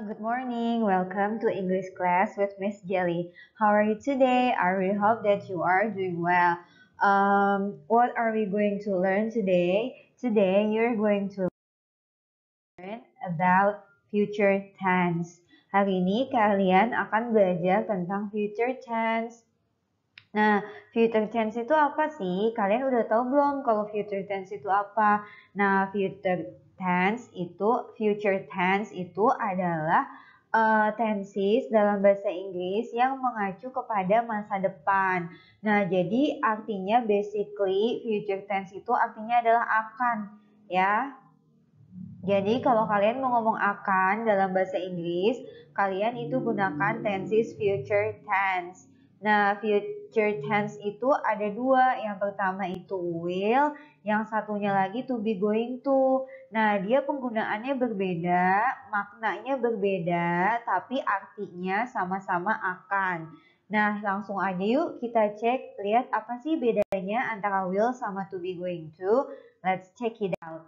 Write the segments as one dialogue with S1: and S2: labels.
S1: Good morning. Welcome to English class with Miss Jelly. How are you today? I really hope that you are doing well. What are we going to learn today? Today, you're going to learn about future tense. Hari ini kalian akan belajar tentang future tense. Nah, future tense itu apa sih? Kalian udah tahu belum kalau future tense itu apa? Nah, future tense itu adalah tenses dalam bahasa Inggris yang mengacu kepada masa depan. Nah, jadi artinya basically future tense itu artinya adalah akan, ya. Jadi kalau kalian mau ngomong akan dalam bahasa Inggris, kalian itu gunakan tenses future tense. Nah, future tense itu ada dua. Yang pertama itu will, yang satunya lagi to be going to. Nah, dia penggunaannya berbeda, maknanya berbeda, tapi artinya sama-sama akan. Nah, langsung aja yuk kita cek, lihat apa sih bedanya antara will sama to be going to. Let's check it out.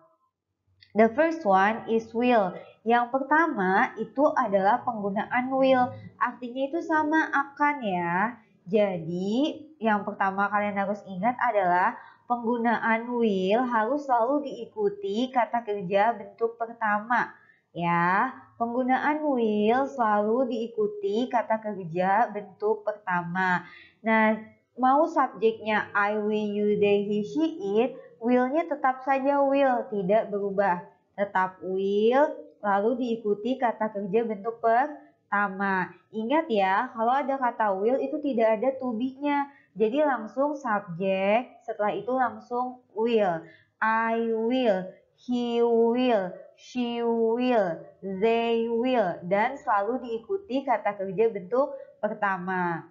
S1: The first one is will. Yang pertama itu adalah penggunaan will. Artinya itu sama akan ya. Jadi yang pertama kalian harus ingat adalah penggunaan will harus selalu diikuti kata kerja bentuk pertama. Ya, penggunaan will selalu diikuti kata kerja bentuk pertama. Nah, mau subjeknya I, we, you, they, he, she, it, will-nya tetap saja will, tidak berubah. Tetap will, lalu diikuti kata kerja bentuk pertama. Ingat ya, kalau ada kata will itu tidak ada to be-nya. Jadi langsung subjek, setelah itu langsung will. I will, he will, she will, they will. Dan selalu diikuti kata kerja bentuk pertama.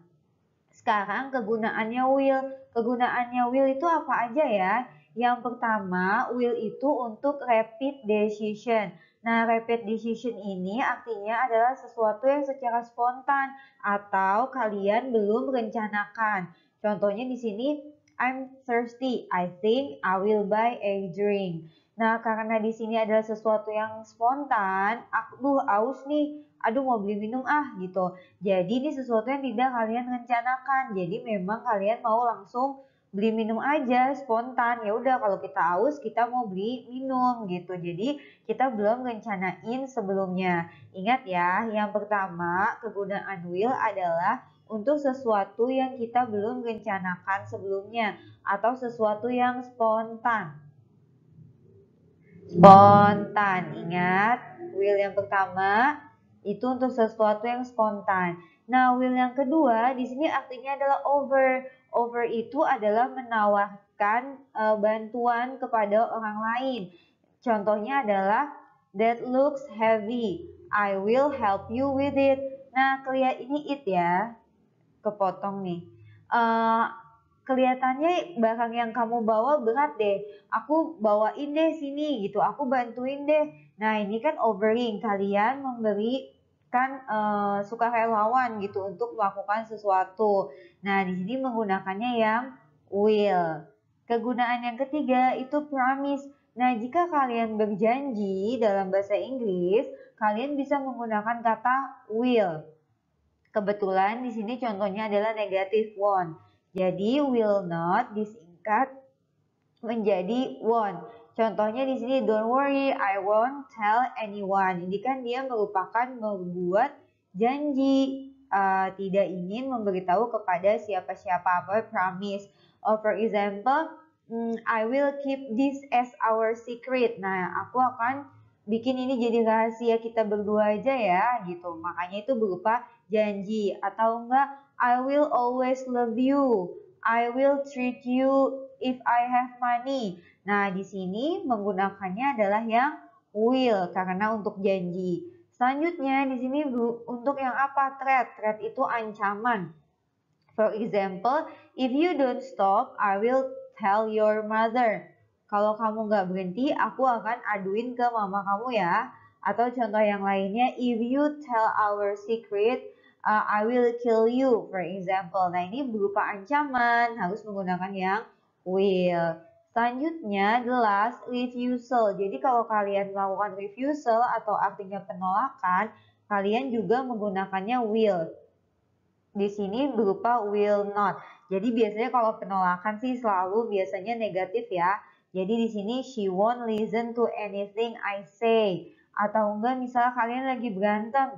S1: Sekarang kegunaannya will. Kegunaannya will itu apa aja ya? Yang pertama, will itu untuk rapid decision. Nah, rapid decision ini artinya adalah sesuatu yang secara spontan atau kalian belum rencanakan. Contohnya di sini, I'm thirsty. I think I will buy a drink. Nah, karena di sini adalah sesuatu yang spontan, aku aus nih, aduh mau beli minum gitu. Jadi ini sesuatu yang tidak kalian rencanakan. Jadi memang kalian mau langsung beli minum aja spontan. Ya udah kalau kita haus kita mau beli minum gitu. Jadi kita belum rencanain sebelumnya. Ingat ya, yang pertama kegunaan will adalah untuk sesuatu yang kita belum rencanakan sebelumnya atau sesuatu yang spontan. Spontan, ingat will yang pertama itu untuk sesuatu yang spontan. Nah, will yang kedua di sini artinya adalah over. Over itu adalah menawarkan bantuan kepada orang lain. Contohnya adalah that looks heavy. I will help you with it. Nah, ini it ya. Kepotong nih. Kelihatannya barang yang kamu bawa berat deh. Aku bawain deh sini gitu. Aku bantuin deh. Nah, ini kan offering. Kalian memberikan sukarelawan gitu untuk melakukan sesuatu. Nah, di sini menggunakannya yang will. Kegunaan yang ketiga itu promise. Nah, jika kalian berjanji dalam bahasa Inggris, kalian bisa menggunakan kata will. Kebetulan di sini contohnya adalah negative won't. Jadi will not disingkat menjadi won't. Contohnya di sini don't worry, I won't tell anyone. Ini kan dia merupakan membuat janji, tidak ingin memberitahu kepada siapa-siapa, promise. For example, I will keep this as our secret. Nah, aku akan bikin ini jadi rahasia kita berdua aja ya, gitu. Makanya itu berupa janji. Atau enggak, I will always love you. I will treat you if I have money. Nah, di sini menggunakannya adalah yang will karena untuk janji. Selanjutnya di sini untuk yang apa? Threat. Threat itu ancaman. For example, if you don't stop, I will tell your mother. Kalau kamu nggak berhenti, aku akan aduin ke mama kamu ya. Atau contoh yang lainnya, if you tell our secret, I will kill you, for example. Nah, ini berupa ancaman, harus menggunakan yang will. Selanjutnya, the last, refusal. Jadi kalau kalian melakukan refusal atau artinya penolakan, kalian juga menggunakannya will. Di sini berupa will not. Jadi biasanya kalau penolakan sih selalu biasanya negatif ya. Jadi di sini she won't listen to anything I say. Atau enggak misalnya kalian lagi berantem,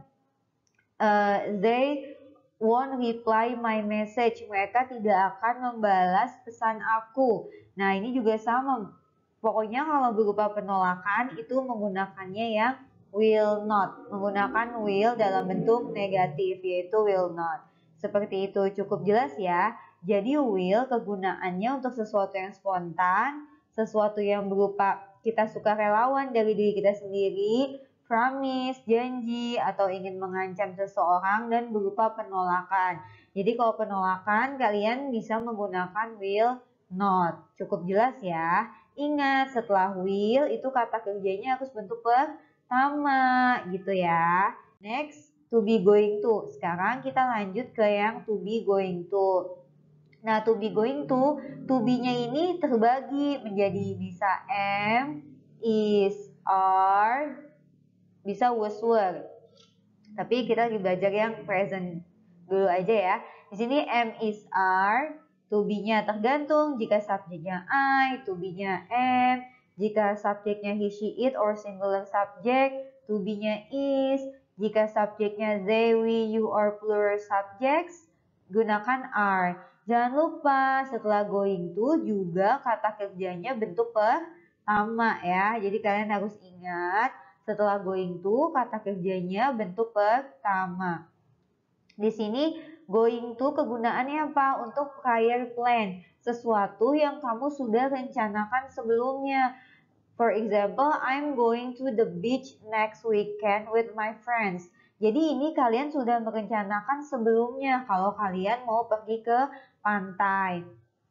S1: they won't reply my message. Mereka tidak akan membalas pesan aku. Nah ini juga sama. Pokoknya kalau berupa penolakan itu menggunakannya yang will not. Menggunakan will dalam bentuk negatif yaitu will not. Seperti itu, cukup jelas ya. Jadi will kegunaannya untuk sesuatu yang spontan, sesuatu yang berupa kita suka relawan dari diri kita sendiri, promise, janji, atau ingin mengancam seseorang, dan berupa penolakan. Jadi kalau penolakan kalian bisa menggunakan will not. Cukup jelas ya. Ingat setelah will itu kata kerjanya harus bentuk pertama gitu ya. Next, to be going to. Sekarang kita lanjut ke yang to be going to. Nah, to be going to be-nya ini terbagi menjadi bisa am, is, are, bisa was, were. Tapi kita lagi belajar yang present dulu aja ya. Di sini am, is, are, to be-nya tergantung. Jika subjeknya I, to be-nya am. Jika subjeknya he, she, it, or singular subject, to be-nya is. Jika subjeknya they, we, you, or plural subjects, gunakan are. Jangan lupa setelah going to juga kata kerjanya bentuk pertama ya. Jadi kalian harus ingat setelah going to kata kerjanya bentuk pertama. Di sini going to kegunaannya apa? Untuk prior plan. Sesuatu yang kamu sudah rencanakan sebelumnya. For example, I'm going to the beach next weekend with my friends. Jadi ini kalian sudah merencanakan sebelumnya kalau kalian mau pergi ke pantai.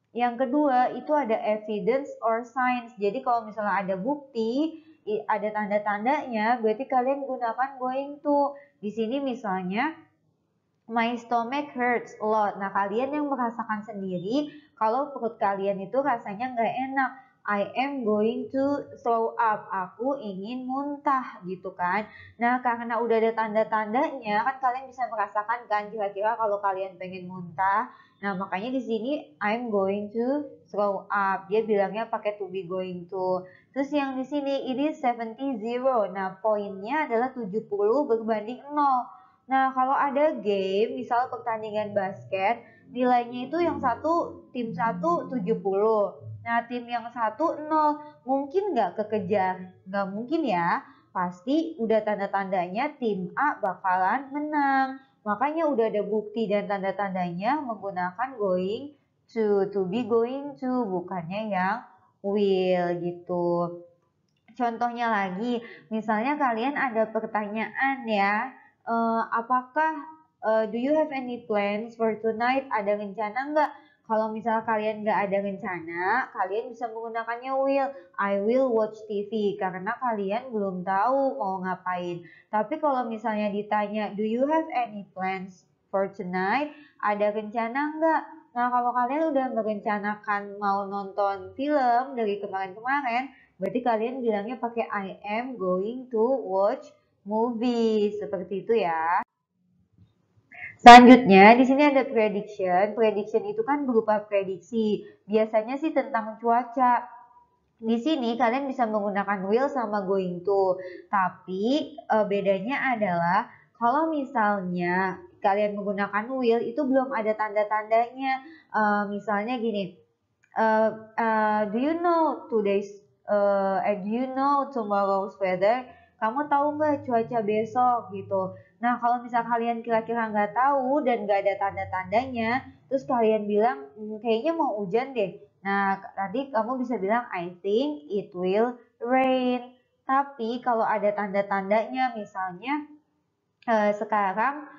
S1: Yang kedua itu ada evidence or signs. Jadi kalau misalnya ada bukti, ada tanda-tandanya, berarti kalian gunakan going to. Di sini misalnya my stomach hurts a lot. Nah kalian yang merasakan sendiri kalau perut kalian itu rasanya nggak enak. I am going to throw up. Aku ingin muntah gitu kan. Nah karena udah ada tanda-tandanya kan kalian bisa merasakan kan kira-kira kalau kalian pengen muntah. Nah makanya di sini I'm going to throw up. Dia bilangnya pakai to be going to. Terus yang di sini it is 70. Nah poinnya adalah 70 berbanding 0. Nah kalau ada game misal pertandingan basket nilainya itu yang satu tim 1 70. Nah, tim yang 1 0. Mungkin nggak kekejar? Nggak mungkin ya. Pasti udah tanda-tandanya tim A bakalan menang. Makanya udah ada bukti dan tanda-tandanya menggunakan going to be going to. Bukannya yang will gitu. Contohnya lagi, misalnya kalian ada pertanyaan ya. Apakah do you have any plans for tonight? Ada rencana nggak? Kalau misalnya kalian nggak ada rencana, kalian bisa menggunakannya will. I will watch TV karena kalian belum tahu mau ngapain. Tapi kalau misalnya ditanya, do you have any plans for tonight? Ada rencana nggak? Nah kalau kalian udah merencanakan mau nonton film dari kemarin-kemarin, berarti kalian bilangnya pakai I am going to watch movie. Seperti itu ya. Selanjutnya, di sini ada prediction. Prediction itu kan berupa prediksi. Biasanya sih tentang cuaca. Di sini kalian bisa menggunakan will sama going to. Tapi bedanya adalah kalau misalnya kalian menggunakan will itu belum ada tanda-tandanya. Misalnya gini, do you know do you know tomorrow's weather? Kamu tahu nggak cuaca besok gitu? Nah, kalau misal kalian kira-kira nggak tahu dan nggak ada tanda-tandanya, terus kalian bilang, kayaknya mau hujan deh. Nah, nanti kamu bisa bilang, I think it will rain. Tapi kalau ada tanda-tandanya, misalnya sekarang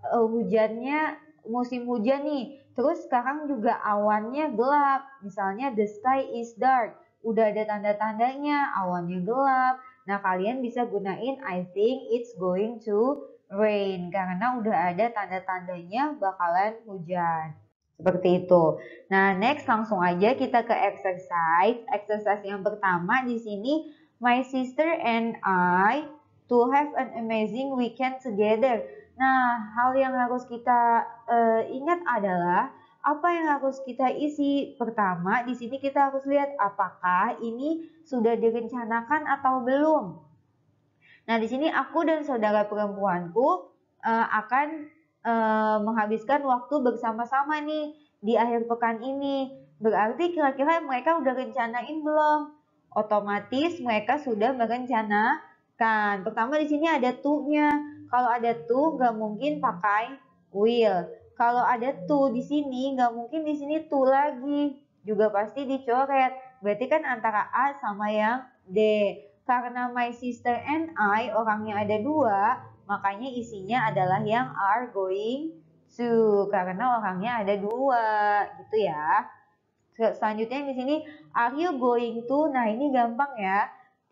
S1: hujannya musim hujan nih, terus sekarang juga awannya gelap, misalnya the sky is dark, udah ada tanda-tandanya, awannya gelap. Nah, kalian bisa gunain I think it's going to rain karena udah ada tanda-tandanya bakalan hujan. Seperti itu. Nah, next langsung aja kita ke exercise. Exercise yang pertama di sini, my sister and I to have an amazing weekend together. Nah, hal yang harus kita ingat adalah apa yang harus kita isi. Pertama, di sini kita harus lihat apakah ini sudah direncanakan atau belum. Nah, di sini aku dan saudara perempuanku akan menghabiskan waktu bersama-sama nih di akhir pekan ini. Berarti kira-kira mereka udah rencanain belum? Otomatis mereka sudah merencanakan. Pertama di sini ada to-nya. Kalau ada to, nggak mungkin pakai will. Kalau ada to di sini, nggak mungkin di sini to lagi. Juga pasti dicoret. Berarti kan antara A sama yang D. Karena my sister and I orangnya ada dua, makanya isinya adalah yang are going to. Karena orangnya ada dua, gitu ya. Selanjutnya di sini, are you going to? Nah, ini gampang ya.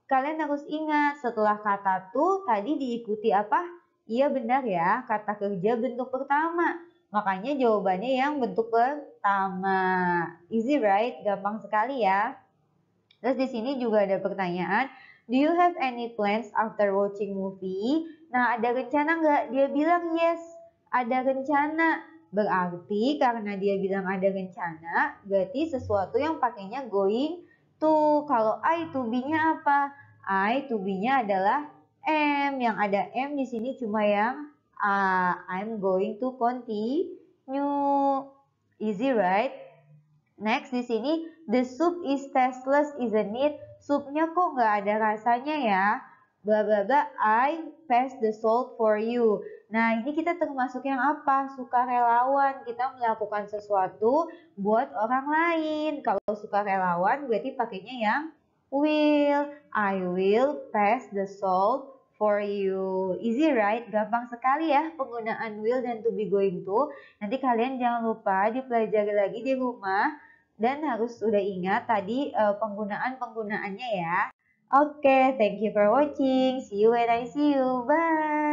S1: Kalian harus ingat, setelah kata to, tadi diikuti apa? Iya benar ya, kata kerja bentuk pertama. Makanya jawabannya yang bentuk pertama. Easy right? Gampang sekali ya. Terus di sini juga ada pertanyaan, do you have any plans after watching movie? Nah, ada rencana nggak? Dia bilang yes, ada rencana. Berarti karena dia bilang ada rencana, berarti sesuatu yang pakainya going to. Kalau I to be-nya apa? I to be-nya adalah am. Yang ada am di sini cuma yang I'm going to continue. Easy right? Next di sini, the soup is tasteless, isn't it? Supnya kok nggak ada rasanya ya? Bla bla bla, I pass the salt for you. Nah, ini kita termasuk yang apa? Sukarelawan. Kita melakukan sesuatu buat orang lain. Kalau sukarelawan berarti pakainya yang will. I will pass the salt for you. Easy right? Gampang sekali ya penggunaan will dan to be going to. Nanti kalian jangan lupa dipelajari lagi di rumah. Dan harus sudah ingat tadi penggunaan-penggunaannya ya. Oke, thank you for watching. See you when I see you. Bye.